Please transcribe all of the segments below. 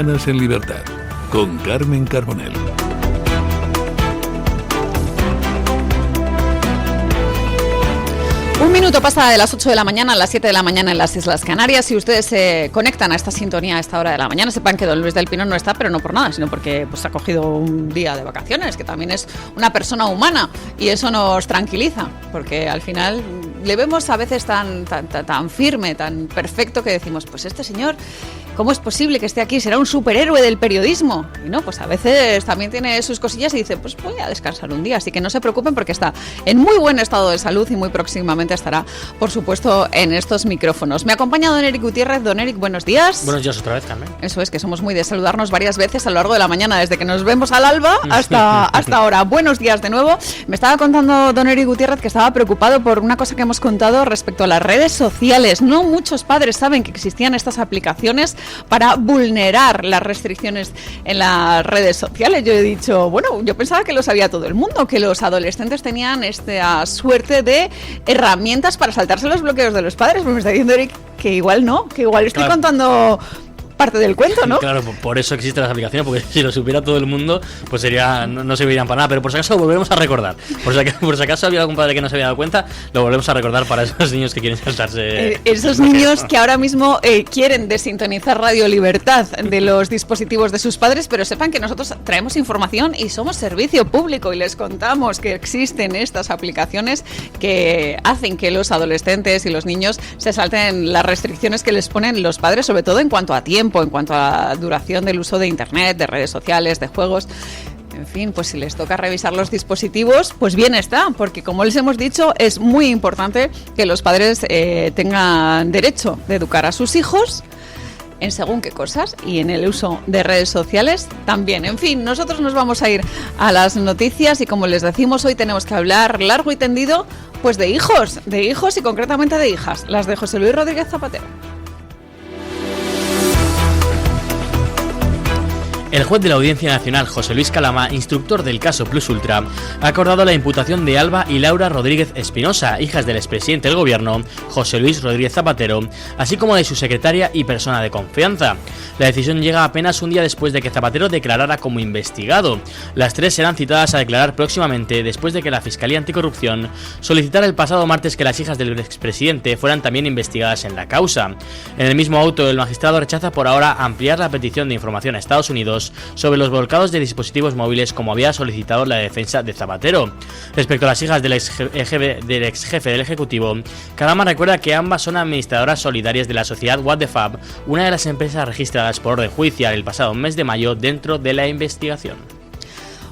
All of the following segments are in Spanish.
Mañanas en Libertad, con Carmen Carbonell. Un minuto pasa de las 8 de la mañana a las 7 de la mañana en las Islas Canarias. Si ustedes se conectan a esta sintonía a esta hora de la mañana, sepan que don Luis del Pino no está, pero no por nada, sino porque pues, ha cogido un día de vacaciones, que también es una persona humana, y eso nos tranquiliza, porque al final le vemos a veces tan firme, tan perfecto, que decimos, pues este señor, ¿cómo es posible que esté aquí? ¿Será un superhéroe del periodismo? Y no, pues a veces también tiene sus cosillas y dice, pues voy a descansar un día, así que no se preocupen porque está en muy buen estado de salud y muy próximamente estará, por supuesto, en estos micrófonos. Me acompaña don Eric Gutiérrez. Don Eric, buenos días. Buenos días otra vez, Carmen. Eso es, que somos muy de saludarnos varias veces a lo largo de la mañana, desde que nos vemos al alba hasta ahora. Buenos días de nuevo. Me estaba contando don Eric Gutiérrez que estaba preocupado por una cosa que hemos contado respecto a las redes sociales. No muchos padres saben que existían estas aplicaciones para vulnerar las restricciones en las redes sociales. Yo he dicho, bueno, yo pensaba que lo sabía todo el mundo, que los adolescentes tenían esta suerte de herramientas para saltarse los bloqueos de los padres. Pues me está diciendo Eric que igual no, que igual estoy contando parte del cuento, ¿no? Claro, por eso existen las aplicaciones, porque si lo supiera todo el mundo, pues sería no servirían para nada, pero por si acaso lo volvemos a recordar. Por si acaso había algún padre que no se había dado cuenta, lo volvemos a recordar para esos niños que quieren saltarse. Esos niños que ahora mismo quieren desintonizar Radio Libertad de los dispositivos de sus padres, pero sepan que nosotros traemos información y somos servicio público y les contamos que existen estas aplicaciones que hacen que los adolescentes y los niños se salten las restricciones que les ponen los padres, sobre todo en cuanto a tiempo, en cuanto a duración del uso de internet, de redes sociales, de juegos. En fin, pues si les toca revisar los dispositivos, pues bien está, porque como les hemos dicho, es muy importante que los padres tengan derecho de educar a sus hijos en según qué cosas y en el uso de redes sociales también. En fin, nosotros nos vamos a ir a las noticias y como les decimos, hoy tenemos que hablar largo y tendido pues de hijos y concretamente de hijas, las de José Luis Rodríguez Zapatero. El juez de la Audiencia Nacional, José Luis Calama, instructor del caso Plus Ultra, ha acordado la imputación de Alba y Laura Rodríguez Espinosa, hijas del expresidente del gobierno, José Luis Rodríguez Zapatero, así como de su secretaria y persona de confianza. La decisión llega apenas un día después de que Zapatero declarara como investigado. Las tres serán citadas a declarar próximamente después de que la Fiscalía Anticorrupción solicitara el pasado martes que las hijas del expresidente fueran también investigadas en la causa. En el mismo auto, el magistrado rechaza por ahora ampliar la petición de información a Estados Unidos sobre los volcados de dispositivos móviles como había solicitado la defensa de Zapatero. Respecto a las hijas del ex jefe del Ejecutivo, Calama recuerda que ambas son administradoras solidarias de la sociedad What the Fab, una de las empresas registradas por orden judicial el pasado mes de mayo dentro de la investigación.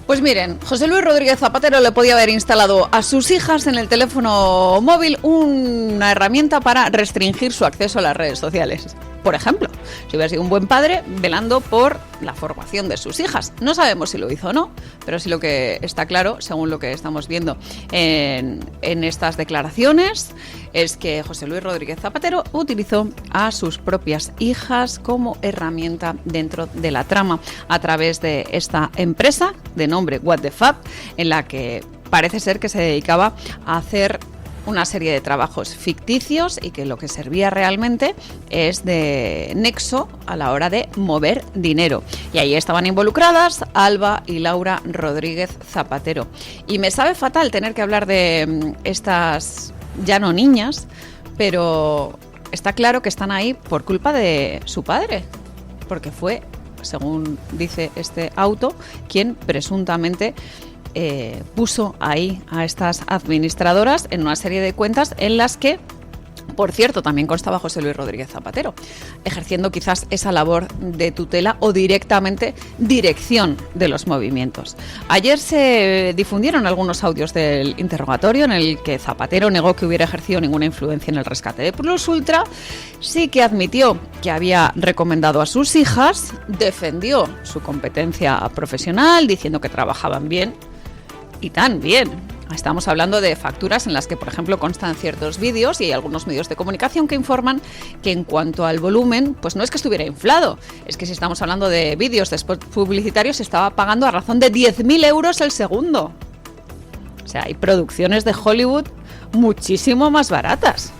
Pues miren, José Luis Rodríguez Zapatero le podía haber instalado a sus hijas en el teléfono móvil una herramienta para restringir su acceso a las redes sociales. Por ejemplo, si hubiera sido un buen padre velando por la formación de sus hijas. No sabemos si lo hizo o no, pero sí lo que está claro, según lo que estamos viendo en estas declaraciones, es que José Luis Rodríguez Zapatero utilizó a sus propias hijas como herramienta dentro de la trama a través de esta empresa de nombre What the Fab, en la que parece ser que se dedicaba a hacer una serie de trabajos ficticios y que lo que servía realmente es de nexo a la hora de mover dinero. Y ahí estaban involucradas Alba y Laura Rodríguez Zapatero. Y me sabe fatal tener que hablar de estas ya no niñas, pero está claro que están ahí por culpa de su padre, porque fue, según dice este auto, quien presuntamente puso ahí a estas administradoras en una serie de cuentas en las que, por cierto, también constaba José Luis Rodríguez Zapatero, ejerciendo quizás esa labor de tutela o directamente dirección de los movimientos. Ayer se difundieron algunos audios del interrogatorio en el que Zapatero negó que hubiera ejercido ninguna influencia en el rescate de Plus Ultra, sí que admitió que había recomendado a sus hijas, defendió su competencia profesional diciendo que trabajaban bien y tan bien. Estamos hablando de facturas en las que, por ejemplo, constan ciertos vídeos y hay algunos medios de comunicación que informan que en cuanto al volumen, pues no es que estuviera inflado, es que si estamos hablando de vídeos de spots publicitarios se estaba pagando a razón de 10.000 euros el segundo. O sea, hay producciones de Hollywood muchísimo más baratas.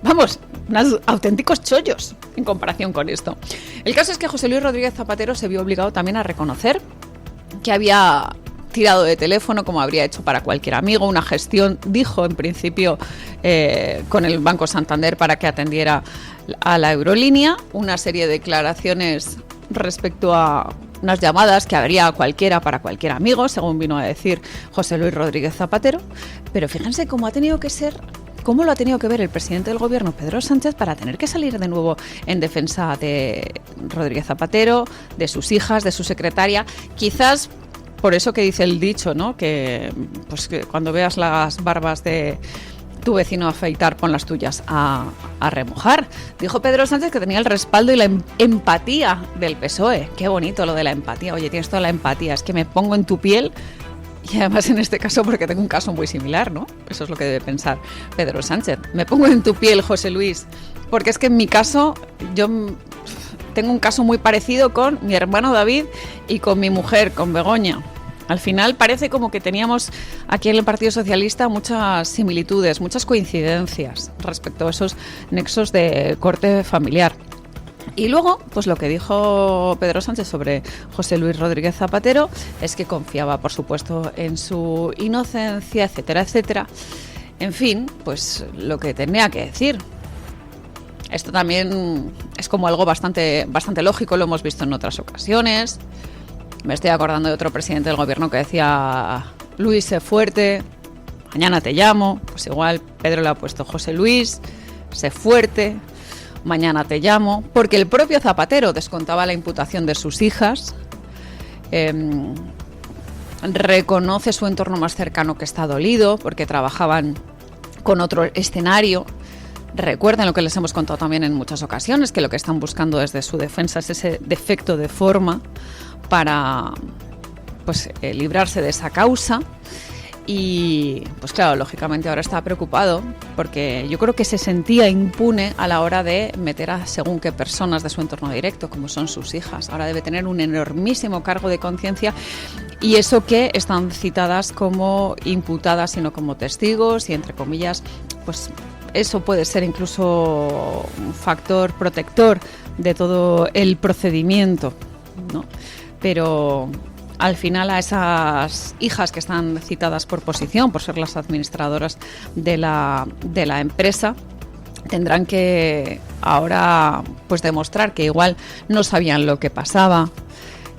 Vamos, unos auténticos chollos en comparación con esto. El caso es que José Luis Rodríguez Zapatero se vio obligado también a reconocer que había tirado de teléfono, como habría hecho para cualquier amigo, una gestión, dijo en principio, con el Banco Santander para que atendiera a la aerolínea, una serie de declaraciones respecto a unas llamadas que habría cualquiera para cualquier amigo, según vino a decir José Luis Rodríguez Zapatero. Pero fíjense cómo lo ha tenido que ver el presidente del gobierno, Pedro Sánchez, para tener que salir de nuevo en defensa de Rodríguez Zapatero, de sus hijas, de su secretaria. Quizás por eso que dice el dicho, ¿no? Que cuando veas las barbas de tu vecino afeitar, pon las tuyas a remojar. Dijo Pedro Sánchez que tenía el respaldo y la empatía del PSOE. Qué bonito lo de la empatía. Oye, tienes toda la empatía. Es que me pongo en tu piel. Y además en este caso porque tengo un caso muy similar, ¿no? Eso es lo que debe pensar Pedro Sánchez. Me pongo en tu piel, José Luis. Porque es que en mi caso, yo tengo un caso muy parecido con mi hermano David y con mi mujer, con Begoña. Al final parece como que teníamos aquí en el Partido Socialista muchas similitudes, muchas coincidencias respecto a esos nexos de corte familiar. Y luego, pues lo que dijo Pedro Sánchez sobre José Luis Rodríguez Zapatero es que confiaba, por supuesto, en su inocencia, etcétera, etcétera. En fin, pues lo que tenía que decir. Esto también es como algo bastante lógico, lo hemos visto en otras ocasiones. Me estoy acordando de otro presidente del gobierno que decía: Luis, sé fuerte, mañana te llamo. Pues igual Pedro le ha puesto: José Luis, sé fuerte, mañana te llamo. Porque el propio Zapatero descontaba la imputación de sus hijas, reconoce su entorno más cercano que está dolido porque trabajaban con otro escenario. Recuerden lo que les hemos contado también en muchas ocasiones, que lo que están buscando desde su defensa es ese defecto de forma para librarse de esa causa. Y pues claro, lógicamente ahora está preocupado porque yo creo que se sentía impune a la hora de meter a según qué personas de su entorno directo, como son sus hijas. Ahora debe tener un enormísimo cargo de conciencia, y eso que están citadas como imputadas y no como testigos, y entre comillas, pues eso puede ser incluso un factor protector de todo el procedimiento, ¿no? Pero al final a esas hijas que están citadas por posición, por ser las administradoras de la empresa, tendrán que ahora pues demostrar que igual no sabían lo que pasaba,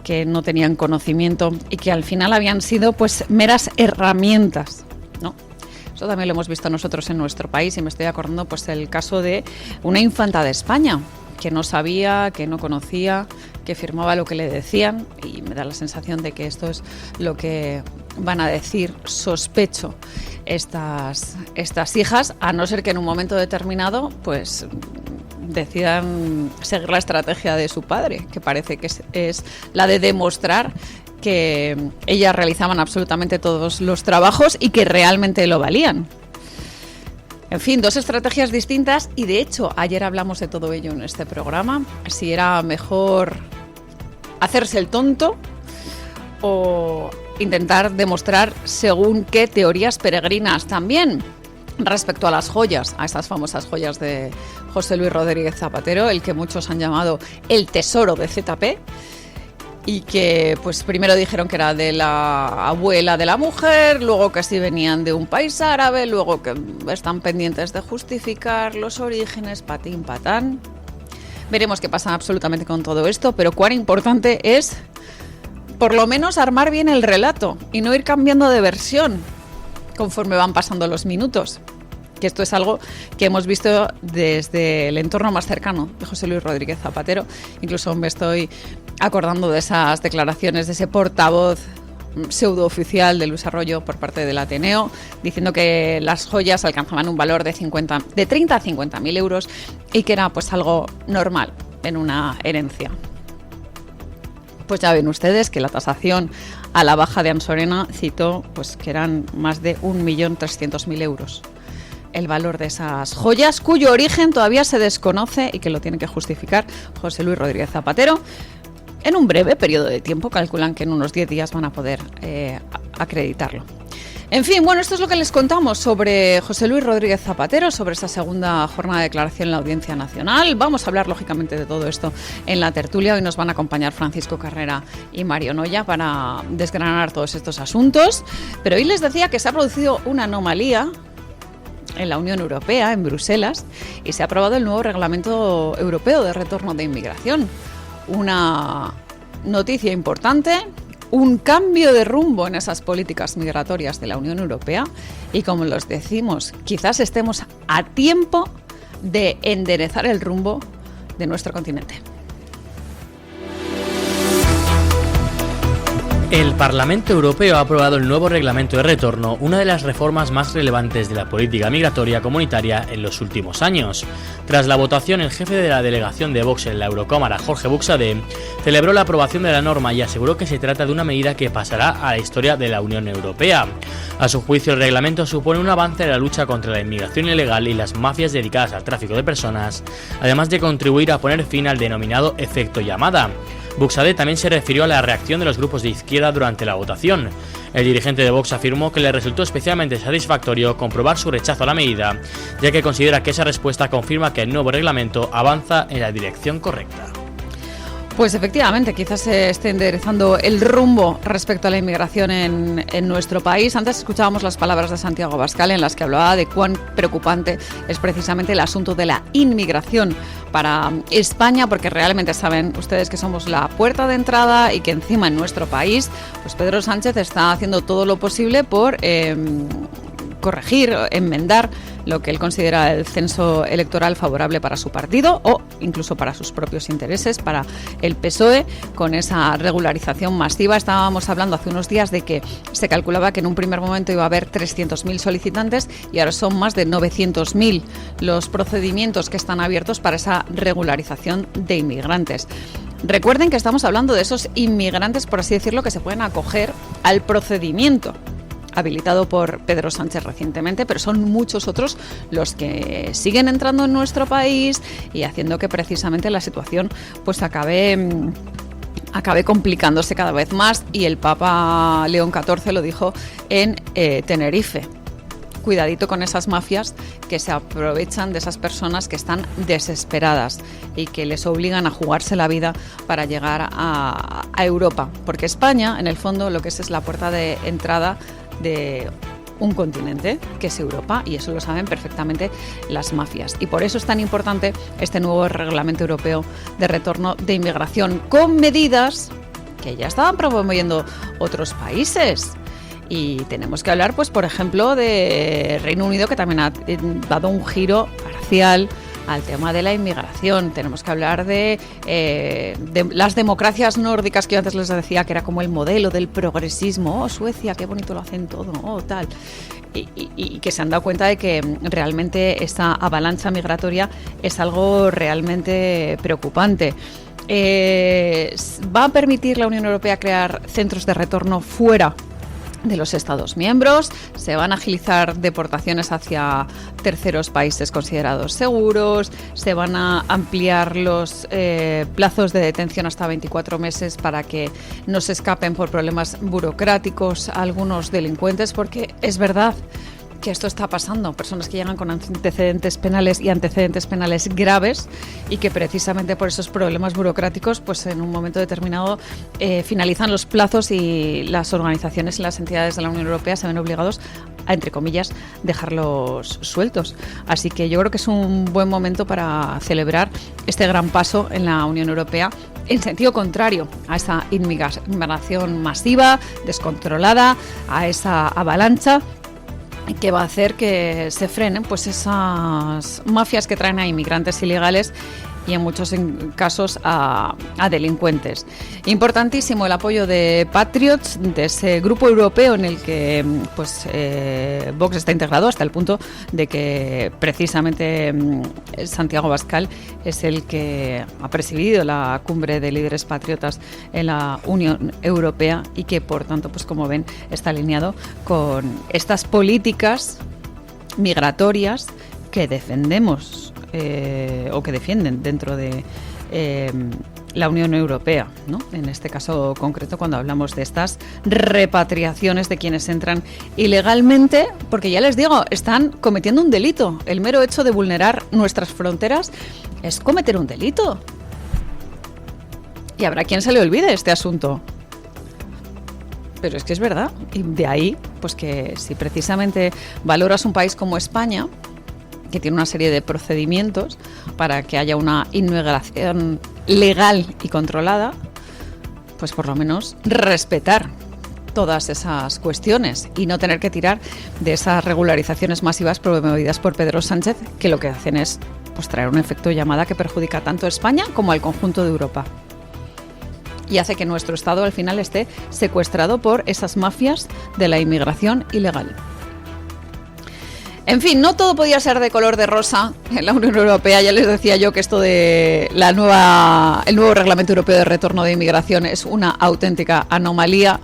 que no tenían conocimiento y que al final habían sido pues meras herramientas, ¿no? Eso también lo hemos visto nosotros en nuestro país, y me estoy acordando pues del caso de una infanta de España que no sabía, que no conocía, que firmaba lo que le decían, y me da la sensación de que esto es lo que van a decir, sospecho, estas hijas, a no ser que en un momento determinado pues decidan seguir la estrategia de su padre, que parece que es la de demostrar que ellas realizaban absolutamente todos los trabajos y que realmente lo valían. En fin, dos estrategias distintas, y de hecho ayer hablamos de todo ello en este programa, si era mejor hacerse el tonto o intentar demostrar según qué teorías peregrinas. También respecto a las joyas, a estas famosas joyas de José Luis Rodríguez Zapatero, el que muchos han llamado el tesoro de ZP, y que pues primero dijeron que era de la abuela de la mujer, luego que sí venían de un país árabe, luego que están pendientes de justificar los orígenes, patín patán. Veremos qué pasa absolutamente con todo esto, pero cuán importante es por lo menos armar bien el relato y no ir cambiando de versión conforme van pasando los minutos. Que esto es algo que hemos visto desde el entorno más cercano de José Luis Rodríguez Zapatero. Incluso me estoy acordando de esas declaraciones de ese portavoz pseudooficial de Luis Arroyo por parte del Ateneo, diciendo que las joyas alcanzaban un valor de 30 a 50.000 euros y que era pues algo normal en una herencia. Pues ya ven ustedes que la tasación a la baja de Ansorena citó pues que eran más de 1.300.000 euros el valor de esas joyas, cuyo origen todavía se desconoce y que lo tiene que justificar José Luis Rodríguez Zapatero. En un breve periodo de tiempo, calculan que en unos 10 días van a poder acreditarlo. En fin, bueno, esto es lo que les contamos sobre José Luis Rodríguez Zapatero, sobre esta segunda jornada de declaración en la Audiencia Nacional. Vamos a hablar, lógicamente, de todo esto en la tertulia. Hoy nos van a acompañar Francisco Carrera y Mario Noya para desgranar todos estos asuntos. Pero hoy les decía que se ha producido una anomalía en la Unión Europea, en Bruselas, y se ha aprobado el nuevo Reglamento Europeo de Retorno de Inmigración. Una noticia importante, un cambio de rumbo en esas políticas migratorias de la Unión Europea y, como los decimos, quizás estemos a tiempo de enderezar el rumbo de nuestro continente. El Parlamento Europeo ha aprobado el nuevo reglamento de retorno, una de las reformas más relevantes de la política migratoria comunitaria en los últimos años. Tras la votación, el jefe de la delegación de Vox en la Eurocámara, Jorge Buxadé, celebró la aprobación de la norma y aseguró que se trata de una medida que pasará a la historia de la Unión Europea. A su juicio, el reglamento supone un avance en la lucha contra la inmigración ilegal y las mafias dedicadas al tráfico de personas, además de contribuir a poner fin al denominado efecto llamada. Buxadé también se refirió a la reacción de los grupos de izquierda durante la votación. El dirigente de Vox afirmó que le resultó especialmente satisfactorio comprobar su rechazo a la medida, ya que considera que esa respuesta confirma que el nuevo reglamento avanza en la dirección correcta. Pues efectivamente, quizás se esté enderezando el rumbo respecto a la inmigración en nuestro país. Antes escuchábamos las palabras de Santiago Abascal en las que hablaba de cuán preocupante es precisamente el asunto de la inmigración para España, porque realmente saben ustedes que somos la puerta de entrada y que encima en nuestro país, pues Pedro Sánchez está haciendo todo lo posible por corregir, enmendar lo que él considera el censo electoral favorable para su partido o incluso para sus propios intereses, para el PSOE, con esa regularización masiva. Estábamos hablando hace unos días de que se calculaba que en un primer momento iba a haber 300.000 solicitantes y ahora son más de 900.000 los procedimientos que están abiertos para esa regularización de inmigrantes. Recuerden que estamos hablando de esos inmigrantes, por así decirlo, que se pueden acoger al procedimiento habilitado por Pedro Sánchez recientemente, pero son muchos otros los que siguen entrando en nuestro país y haciendo que precisamente la situación pues acabe complicándose cada vez más, y el Papa León XIV lo dijo en Tenerife. Cuidadito con esas mafias que se aprovechan de esas personas que están desesperadas y que les obligan a jugarse la vida para llegar a Europa, porque España, en el fondo, lo que es la puerta de entrada de un continente que es Europa, y eso lo saben perfectamente las mafias, y por eso es tan importante este nuevo reglamento europeo de retorno de inmigración, con medidas que ya estaban promoviendo otros países. Y tenemos que hablar, pues, por ejemplo, de Reino Unido, que también ha dado un giro parcial al tema de la inmigración. Tenemos que hablar de las democracias nórdicas, que yo antes les decía que era como el modelo del progresismo. Oh, Suecia, qué bonito lo hacen todo, oh, tal. Y que se han dado cuenta de que realmente esta avalancha migratoria es algo realmente preocupante. ¿Va a permitir la Unión Europea crear centros de retorno fuera de los Estados miembros? Se van a agilizar deportaciones hacia terceros países considerados seguros, se van a ampliar los plazos de detención hasta 24 meses para que no se escapen por problemas burocráticos algunos delincuentes, porque es verdad que esto está pasando, personas que llegan con antecedentes penales y antecedentes penales graves, y que precisamente por esos problemas burocráticos, pues en un momento determinado finalizan los plazos y las organizaciones y las entidades de la Unión Europea se ven obligados a, entre comillas, dejarlos sueltos. Así que yo creo que es un buen momento para celebrar este gran paso en la Unión Europea, en sentido contrario a esa inmigración masiva, descontrolada, a esa avalancha que va a hacer que se frenen pues esas mafias que traen a inmigrantes ilegales y en muchos casos a delincuentes. Importantísimo el apoyo de Patriots, de ese grupo europeo en el que pues Vox está integrado, hasta el punto de que precisamente Santiago Abascal es el que ha presidido la cumbre de líderes patriotas en la Unión Europea, y que por tanto, pues como ven, está alineado con estas políticas migratorias que defendemos o que defienden dentro de la Unión Europea, ¿no? En este caso concreto, cuando hablamos de estas repatriaciones de quienes entran ilegalmente, porque ya les digo, están cometiendo un delito. El mero hecho de vulnerar nuestras fronteras es cometer un delito. Y habrá quien se le olvide este asunto. Pero es que es verdad. Y de ahí, pues que si precisamente valoras un país como España, que tiene una serie de procedimientos para que haya una inmigración legal y controlada, pues por lo menos respetar todas esas cuestiones y no tener que tirar de esas regularizaciones masivas promovidas por Pedro Sánchez, que lo que hacen es pues traer un efecto llamada que perjudica tanto a España como al conjunto de Europa. Y hace que nuestro Estado al final esté secuestrado por esas mafias de la inmigración ilegal. En fin, no todo podía ser de color de rosa en la Unión Europea. Ya les decía yo que esto de el nuevo Reglamento Europeo de Retorno de Inmigración es una auténtica anomalía.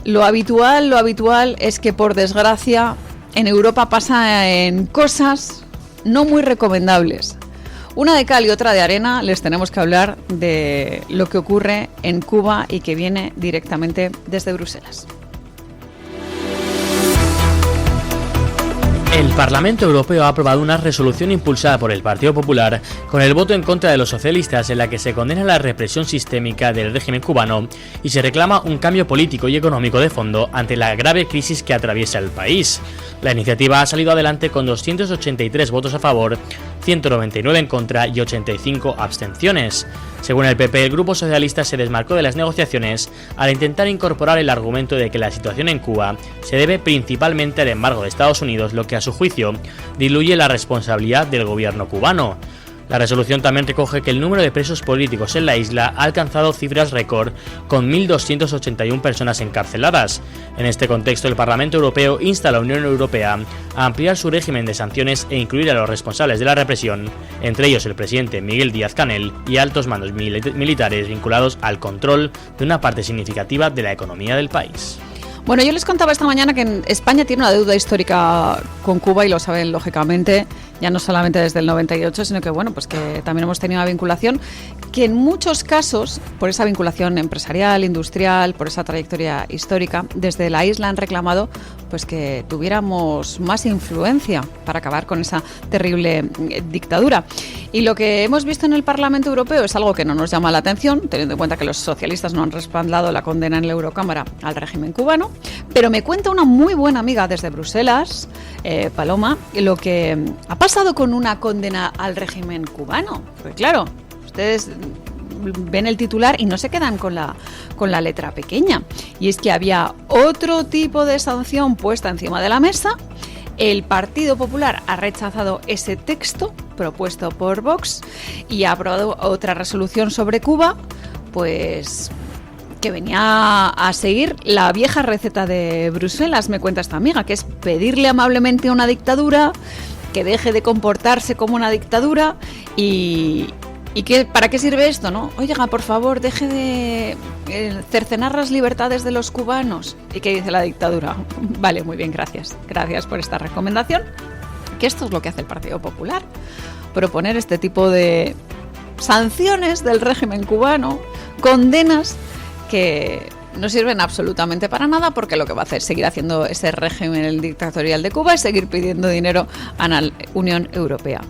Lo habitual es que, por desgracia, en Europa pasan cosas no muy recomendables. Una de cal y otra de arena. Les tenemos que hablar de lo que ocurre en Cuba y que viene directamente desde Bruselas. El Parlamento Europeo ha aprobado una resolución impulsada por el Partido Popular con el voto en contra de los socialistas, en la que se condena la represión sistémica del régimen cubano y se reclama un cambio político y económico de fondo ante la grave crisis que atraviesa el país. La iniciativa ha salido adelante con 283 votos a favor, 199 en contra y 85 abstenciones. Según el PP, el Grupo Socialista se desmarcó de las negociaciones al intentar incorporar el argumento de que la situación en Cuba se debe principalmente al embargo de Estados Unidos, lo que a su juicio diluye la responsabilidad del gobierno cubano. La resolución también recoge que el número de presos políticos en la isla ha alcanzado cifras récord, con 1.281 personas encarceladas. En este contexto, el Parlamento Europeo insta a la Unión Europea a ampliar su régimen de sanciones e incluir a los responsables de la represión, entre ellos el presidente Miguel Díaz-Canel y altos mandos militares vinculados al control de una parte significativa de la economía del país. Bueno, yo les contaba esta mañana que España tiene una deuda histórica con Cuba y lo saben lógicamente, ya no solamente desde el 98, sino que bueno, pues que también hemos tenido una vinculación que en muchos casos, por esa vinculación empresarial, industrial, por esa trayectoria histórica, desde la isla han reclamado pues que tuviéramos más influencia para acabar con esa terrible dictadura. Y lo que hemos visto en el Parlamento Europeo es algo que no nos llama la atención, teniendo en cuenta que los socialistas no han respaldado la condena en la Eurocámara al régimen cubano, pero me cuenta una muy buena amiga desde Bruselas, Paloma, lo que ha pasado con una condena al régimen cubano. Porque claro, ustedes ven el titular y no se quedan con la letra pequeña. Y es que había otro tipo de sanción puesta encima de la mesa. El Partido Popular ha rechazado ese texto propuesto por Vox y ha aprobado otra resolución sobre Cuba, pues que venía a seguir la vieja receta de Bruselas, me cuenta esta amiga, que es pedirle amablemente a una dictadura que deje de comportarse como una dictadura y que, ¿para qué sirve esto, no? Oiga, por favor, deje de cercenar las libertades de los cubanos. ¿Y qué dice la dictadura? Vale, muy bien, gracias. Gracias por esta recomendación. Que esto es lo que hace el Partido Popular. Proponer este tipo de sanciones del régimen cubano, condenas que no sirven absolutamente para nada, porque lo que va a hacer es seguir haciendo ese régimen dictatorial de Cuba y seguir pidiendo dinero a la Unión Europea.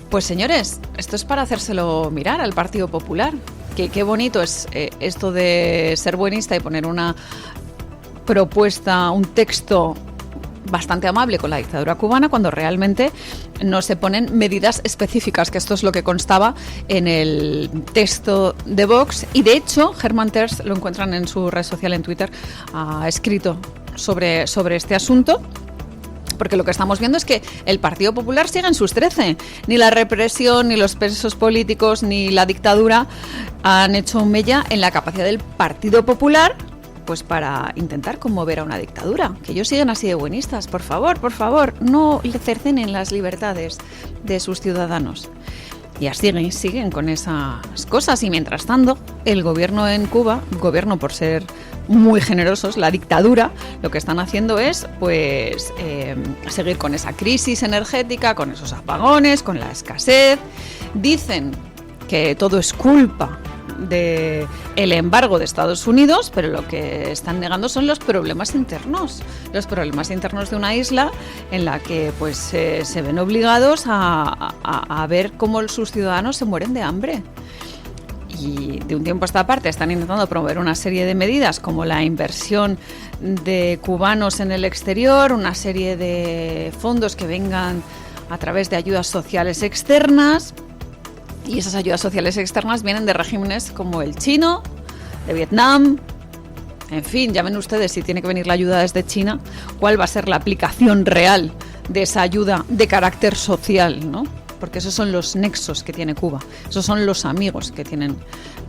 Pues señores, esto es para hacérselo mirar al Partido Popular. Qué bonito es esto de ser buenista y poner una propuesta, un texto bastante amable con la dictadura cubana, cuando realmente no se ponen medidas específicas, que esto es lo que constaba en el texto de Vox. Y de hecho, Hermann Tertsch, lo encuentran en su red social, en Twitter, ha escrito sobre este asunto. Porque lo que estamos viendo es que el Partido Popular sigue en sus 13. Ni la represión, ni los presos políticos, ni la dictadura han hecho mella en la capacidad del Partido Popular pues para intentar conmover a una dictadura. Que ellos siguen así de buenistas. Por favor, no le cercenen las libertades de sus ciudadanos. Y así siguen con esas cosas. Y mientras tanto, el gobierno en Cuba, gobierno por ser muy generosos, la dictadura, lo que están haciendo es pues seguir con esa crisis energética, con esos apagones, con la escasez. Dicen que todo es culpa de el embargo de Estados Unidos, pero lo que están negando son los problemas internos de una isla en la que pues se ven obligados a ver cómo sus ciudadanos se mueren de hambre. Y de un tiempo a esta parte están intentando promover una serie de medidas como la inversión de cubanos en el exterior, una serie de fondos que vengan a través de ayudas sociales externas. Y esas ayudas sociales externas vienen de regímenes como el chino, de Vietnam. En fin, ya ven ustedes, si tiene que venir la ayuda desde China, cuál va a ser la aplicación real de esa ayuda de carácter social, ¿no? Porque esos son los nexos que tiene Cuba, esos son los amigos que tienen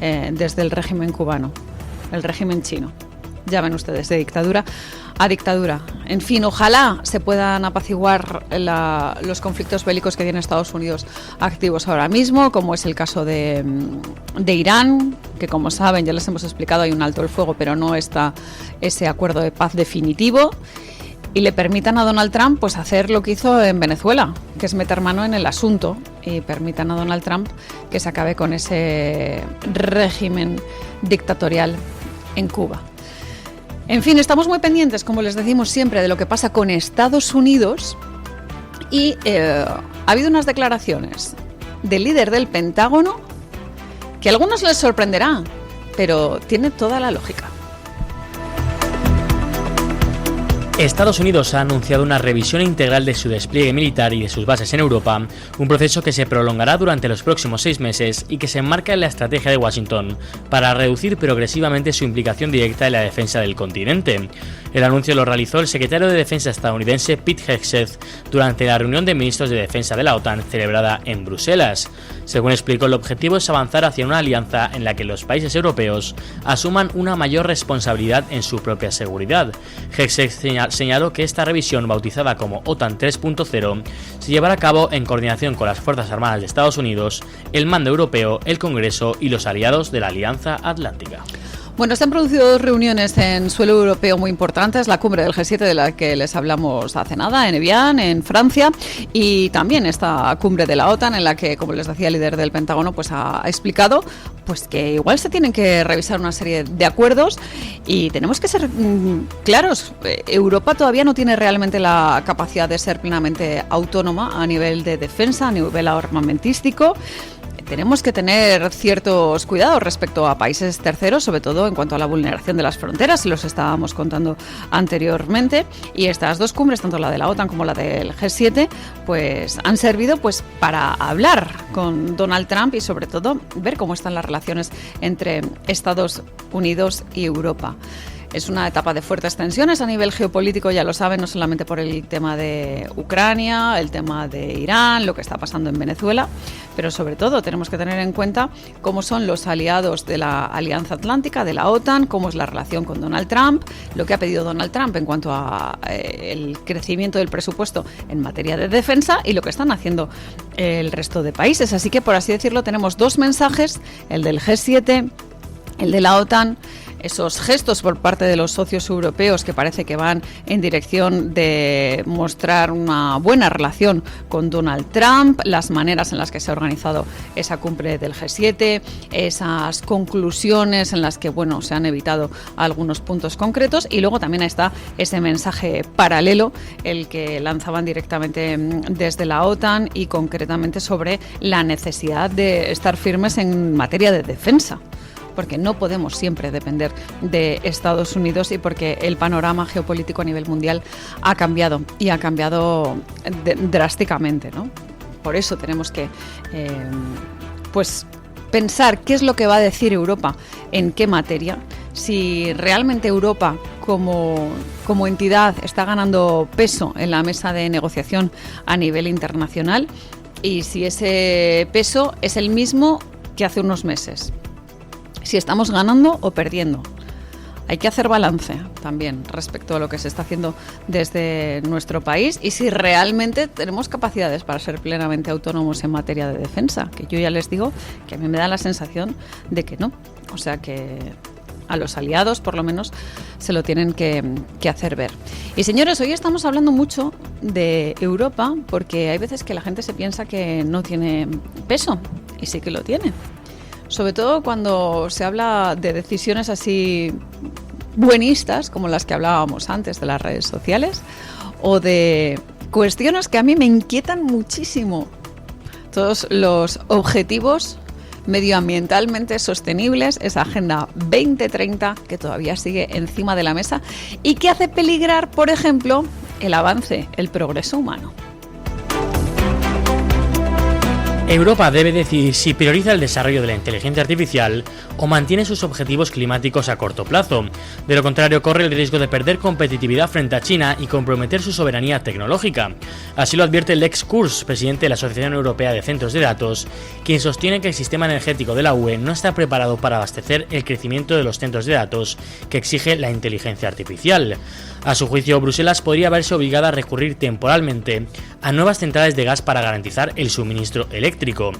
desde el régimen cubano, el régimen chino. Ya ven ustedes, de dictadura a dictadura. En fin, ojalá se puedan apaciguar los conflictos bélicos que tiene Estados Unidos activos ahora mismo, como es el caso de Irán, que como saben, ya les hemos explicado, hay un alto el fuego, pero no está ese acuerdo de paz definitivo, y le permitan a Donald Trump pues hacer lo que hizo en Venezuela, que es meter mano en el asunto, y permitan a Donald Trump que se acabe con ese régimen dictatorial en Cuba. En fin, estamos muy pendientes, como les decimos siempre, de lo que pasa con Estados Unidos, y ha habido unas declaraciones del líder del Pentágono que a algunos les sorprenderá, pero tiene toda la lógica. Estados Unidos ha anunciado una revisión integral de su despliegue militar y de sus bases en Europa, un proceso que se prolongará durante los próximos 6 meses y que se enmarca en la estrategia de Washington para reducir progresivamente su implicación directa en la defensa del continente. El anuncio lo realizó el secretario de Defensa estadounidense Pete Hegseth durante la reunión de ministros de defensa de la OTAN celebrada en Bruselas. Según explicó, el objetivo es avanzar hacia una alianza en la que los países europeos asuman una mayor responsabilidad en su propia seguridad. Hegseth señaló que esta revisión, bautizada como OTAN 3.0, se llevará a cabo en coordinación con las Fuerzas Armadas de Estados Unidos, el Mando Europeo, el Congreso y los aliados de la Alianza Atlántica. Bueno, se han producido 2 reuniones en suelo europeo muy importantes, la cumbre del G7 de la que les hablamos hace nada, en Evian, en Francia, y también esta cumbre de la OTAN en la que, como les decía el líder del Pentágono, pues ha explicado pues que igual se tienen que revisar una serie de acuerdos y tenemos que ser claros. Europa todavía no tiene realmente la capacidad de ser plenamente autónoma a nivel de defensa, a nivel armamentístico. Tenemos que tener ciertos cuidados respecto a países terceros, sobre todo en cuanto a la vulneración de las fronteras, y los estábamos contando anteriormente. Y estas 2 cumbres, tanto la de la OTAN como la del G7, pues han servido pues para hablar con Donald Trump y sobre todo ver cómo están las relaciones entre Estados Unidos y Europa. Es una etapa de fuertes tensiones a nivel geopolítico, ya lo saben, no solamente por el tema de Ucrania, el tema de Irán, lo que está pasando en Venezuela, pero sobre todo tenemos que tener en cuenta cómo son los aliados de la Alianza Atlántica, de la OTAN, cómo es la relación con Donald Trump, lo que ha pedido Donald Trump en cuanto a el crecimiento del presupuesto en materia de defensa y lo que están haciendo el resto de países. Así que, por así decirlo, tenemos 2 mensajes, el del G7, el de la OTAN. Esos gestos por parte de los socios europeos que parece que van en dirección de mostrar una buena relación con Donald Trump, las maneras en las que se ha organizado esa cumbre del G7, esas conclusiones en las que, bueno, se han evitado algunos puntos concretos, y luego también está ese mensaje paralelo, el que lanzaban directamente desde la OTAN y concretamente sobre la necesidad de estar firmes en materia de defensa, porque no podemos siempre depender de Estados Unidos y porque el panorama geopolítico a nivel mundial ha cambiado y ha cambiado drásticamente, ¿no? Por eso tenemos que pues pensar qué es lo que va a decir Europa en qué materia, si realmente Europa como entidad está ganando peso en la mesa de negociación a nivel internacional y si ese peso es el mismo que hace unos meses. Si estamos ganando o perdiendo. Hay que hacer balance también respecto a lo que se está haciendo desde nuestro país y si realmente tenemos capacidades para ser plenamente autónomos en materia de defensa, que yo ya les digo que a mí me da la sensación de que no. O sea que a los aliados, por lo menos, se lo tienen que hacer ver. Y señores, hoy estamos hablando mucho de Europa porque hay veces que la gente se piensa que no tiene peso y sí que lo tiene. sobre todo cuando se habla de decisiones así buenistas, como las que hablábamos antes de las redes sociales, o de cuestiones que a mí me inquietan muchísimo. Todos los objetivos medioambientalmente sostenibles, esa Agenda 2030 que todavía sigue encima de la mesa y que hace peligrar, por ejemplo, el avance, el progreso humano. Europa debe decidir si prioriza el desarrollo de la inteligencia artificial o mantiene sus objetivos climáticos a corto plazo. De lo contrario, corre el riesgo de perder competitividad frente a China y comprometer su soberanía tecnológica. Así lo advierte Lex Kurz, presidente de la Asociación Europea de Centros de Datos, quien sostiene que el sistema energético de la UE no está preparado para abastecer el crecimiento de los centros de datos que exige la inteligencia artificial. A su juicio, Bruselas podría verse obligada a recurrir temporalmente a nuevas centrales de gas para garantizar el suministro eléctrico.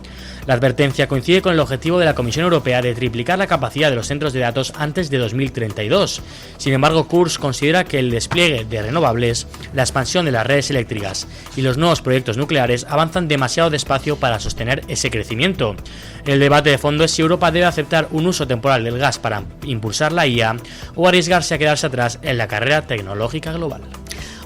La advertencia coincide con el objetivo de la Comisión Europea de triplicar la capacidad de los centros de datos antes de 2032. Sin embargo, Kurz considera que el despliegue de renovables, la expansión de las redes eléctricas y los nuevos proyectos nucleares avanzan demasiado despacio para sostener ese crecimiento. El debate de fondo es si Europa debe aceptar un uso temporal del gas para impulsar la IA o arriesgarse a quedarse atrás en la carrera tecnológica global.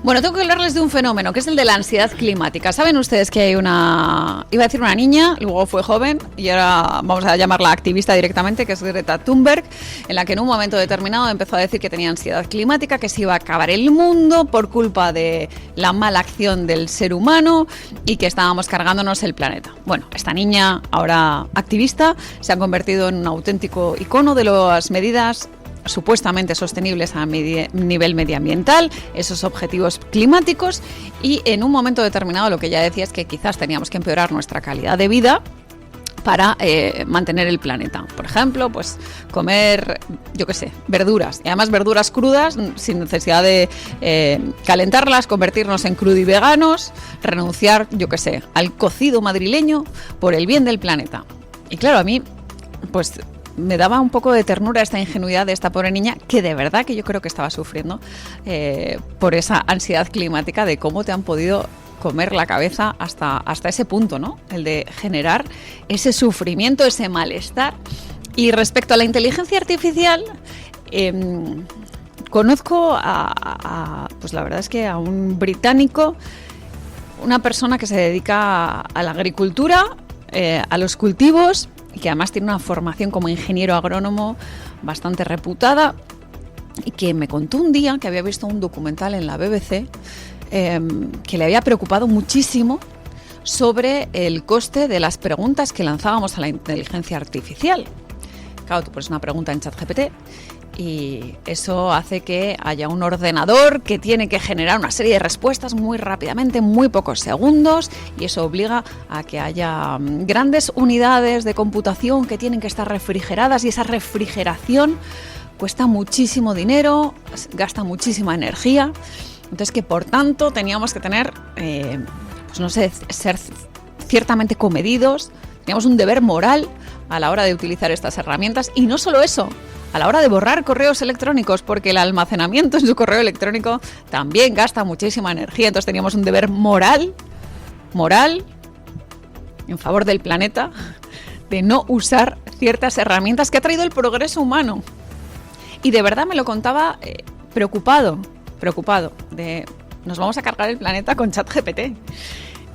Bueno, tengo que hablarles de un fenómeno que es el de la ansiedad climática. Saben ustedes que hay una, iba a decir una niña, luego fue joven y ahora vamos a llamarla activista directamente, que es Greta Thunberg, en la que en un momento determinado empezó a decir que tenía ansiedad climática, que se iba a acabar el mundo por culpa de la mala acción del ser humano y que estábamos cargándonos el planeta. Bueno, esta niña, ahora activista, se ha convertido en un auténtico icono de las medidas supuestamente sostenibles a nivel medioambiental, esos objetivos climáticos, y en un momento determinado lo que ella decía es que quizás teníamos que empeorar nuestra calidad de vida para mantener el planeta. Por ejemplo, pues comer, yo qué sé, verduras, y además verduras crudas sin necesidad de calentarlas, convertirnos en crudiveganos, renunciar, yo qué sé, al cocido madrileño por el bien del planeta. Y claro, a mí, pues me daba un poco de ternura esta ingenuidad de esta pobre niña, que de verdad que yo creo que estaba sufriendo por esa ansiedad climática, de cómo te han podido comer la cabeza hasta ese punto, ¿no? El de generar ese sufrimiento, ese malestar. Y respecto a la inteligencia artificial, conozco pues la verdad es que a un británico, una persona que se dedica a la agricultura, a los cultivos, y que además tiene una formación como ingeniero agrónomo bastante reputada, y que me contó un día que había visto un documental en la BBC que le había preocupado muchísimo sobre el coste de las preguntas que lanzábamos a la inteligencia artificial. Claro, tú pones una pregunta en ChatGPT y eso hace que haya un ordenador que tiene que generar una serie de respuestas muy rápidamente, en muy pocos segundos, y eso obliga a que haya grandes unidades de computación que tienen que estar refrigeradas, y esa refrigeración cuesta muchísimo dinero, gasta muchísima energía. Entonces, que por tanto teníamos que tener, pues no sé, ser ciertamente comedidos, teníamos un deber moral a la hora de utilizar estas herramientas, y no solo eso, a la hora de borrar correos electrónicos, porque el almacenamiento en su correo electrónico también gasta muchísima energía. Entonces teníamos un deber moral en favor del planeta, de no usar ciertas herramientas que ha traído el progreso humano. Y de verdad me lo contaba preocupado de nos vamos a cargar el planeta con ChatGPT.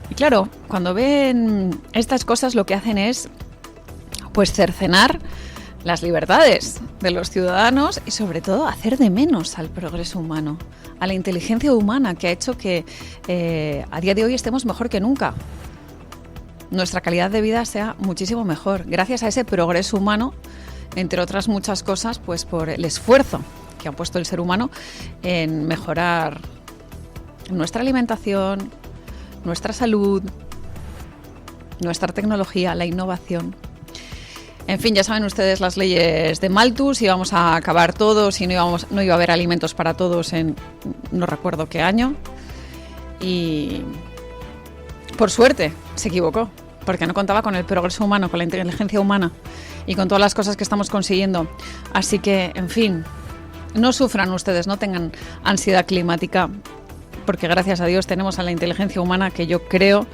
Y claro, cuando ven estas cosas lo que hacen es pues cercenar las libertades de los ciudadanos y sobre todo hacer de menos al progreso humano, a la inteligencia humana, que ha hecho que a día de hoy estemos mejor que nunca. Nuestra calidad de vida sea muchísimo mejor gracias a ese progreso humano, entre otras muchas cosas, pues por el esfuerzo que ha puesto el ser humano en mejorar nuestra alimentación, nuestra salud, nuestra tecnología, la innovación. En fin, ya saben ustedes las leyes de Malthus, si íbamos a acabar todos, si no iba a haber alimentos para todos en no recuerdo qué año. Y por suerte se equivocó, porque no contaba con el progreso humano, con la inteligencia humana y con todas las cosas que estamos consiguiendo. Así que, en fin, no sufran ustedes, no tengan ansiedad climática, porque gracias a Dios tenemos a la inteligencia humana, que yo creo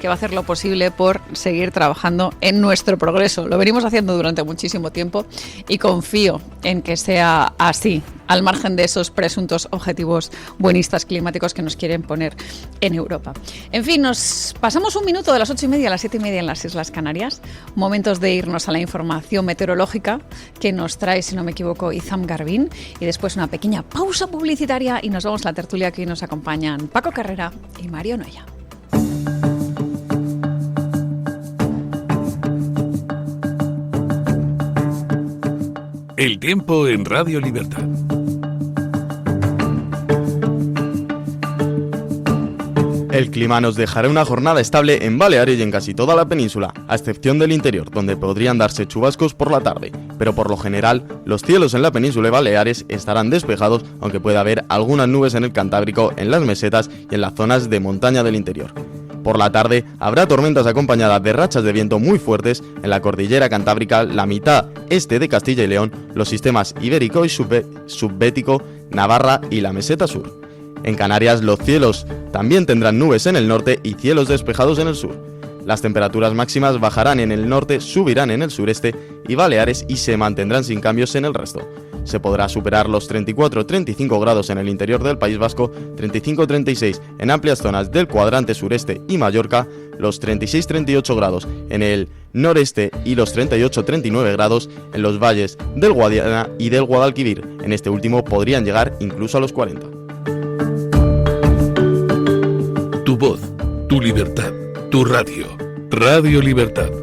que va a hacer lo posible por seguir trabajando en nuestro progreso. Lo venimos haciendo durante muchísimo tiempo y confío en que sea así, al margen de esos presuntos objetivos buenistas climáticos que nos quieren poner en Europa. En fin, nos pasamos un minuto de las 8:30 a las 7:30 en las Islas Canarias. Momentos de irnos a la información meteorológica que nos trae, si no me equivoco, Izam Garbín. Y después una pequeña pausa publicitaria y nos vamos a la tertulia que hoy nos acompañan Paco Carrera y Mario Noya. El tiempo en Radio Libertad. El clima nos dejará una jornada estable en Baleares y en casi toda la península, a excepción del interior, donde podrían darse chubascos por la tarde. Pero por lo general, los cielos en la península y Baleares estarán despejados, aunque pueda haber algunas nubes en el Cantábrico, en las mesetas y en las zonas de montaña del interior. Por la tarde habrá tormentas acompañadas de rachas de viento muy fuertes en la cordillera cantábrica, la mitad este de Castilla y León, los sistemas ibérico y subbético, Navarra y la meseta sur. En Canarias los cielos también tendrán nubes en el norte y cielos despejados en el sur. Las temperaturas máximas bajarán en el norte, subirán en el sureste y Baleares y se mantendrán sin cambios en el resto. Se podrá superar los 34-35 grados en el interior del País Vasco, 35-36 en amplias zonas del cuadrante sureste y Mallorca, los 36-38 grados en el noreste y los 38-39 grados en los valles del Guadiana y del Guadalquivir. En este último podrían llegar incluso a los 40. Tu voz, tu libertad, tu radio. Radio Libertad.